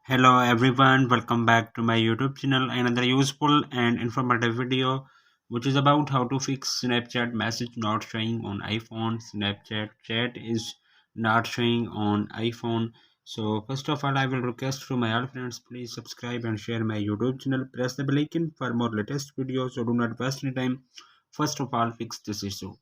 Hello everyone, welcome back to my YouTube channel. Another useful and informative video which is about how to fix Snapchat message not showing on iPhone. Snapchat chat is not showing on iPhone. So first of all, I will request to my all friends, please subscribe and share my YouTube channel. Press the bell icon for more latest videos, so do not waste any time. First of all, fix this issue.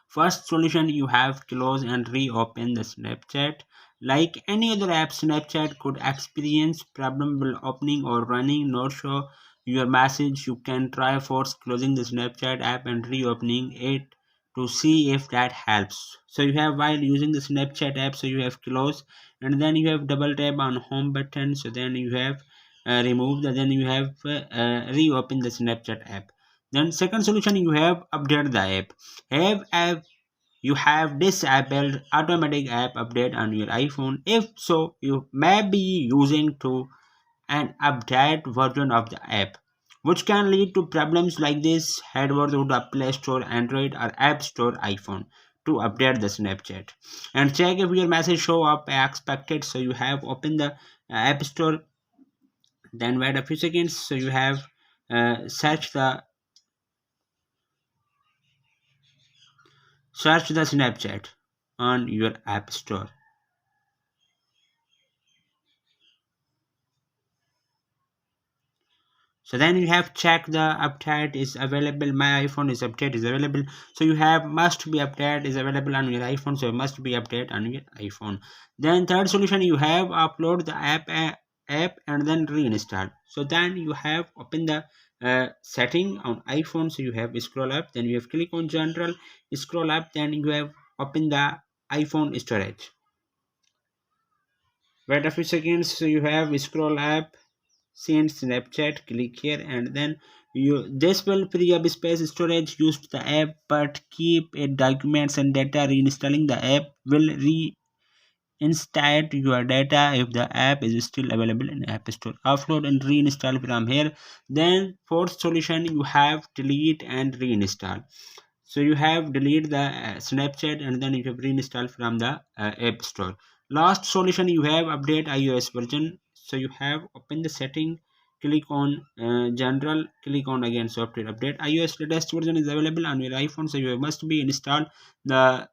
First solution, you have close and reopen the Snapchat. Like any other app, Snapchat could experience problem while opening or running, not show your message. You can try force closing the Snapchat app and reopening it to see if that helps. So you have, while using the Snapchat app, so you have close and then you have double tap on home button. So then you have removed, then you have reopen the Snapchat app. Then second solution, you have update the app. Have you have disabled automatic app update on your iPhone? If so, you may be using to an updated version of the app, which can lead to problems like this. Head over to the Play Store Android or App Store iPhone to update the Snapchat and check if your message show up as expected. So you have opened the App Store, then wait a few seconds. So you have search the Snapchat on your App Store. So then you have check the update is available. My iPhone is update is available. So you have must be update is available on your iPhone. So must be update on your iPhone. Then third solution, you have upload the app and then reinstall. So then you have open the setting on iPhone. So you have scroll up. Then you have click on general, scroll up. Then you have open the iPhone storage. Wait a few seconds. So you have scroll up, send Snapchat, click here, and then you this will free up space storage used the app, but keep it documents and data. Reinstalling the app will reinstate your data if the app is still available in App Store. Upload and reinstall from here. Then fourth solution, you have delete and reinstall. So you have delete the Snapchat and then you have reinstall from the App Store. Last solution, you have update iOS version. So you have open the setting, click on general, click on again software update. iOS latest version is available on your iPhone, so you must be install the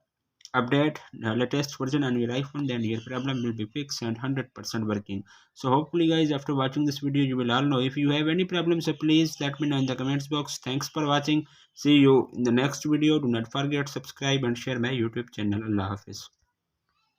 update latest version on your iPhone, then your problem will be fixed and 100% working. So hopefully guys, after watching this video you will all know. If you have any problems, so please let me know in the comments box. Thanks for watching. See you in the next video. Do not forget subscribe and share my YouTube channel. Allah Hafiz.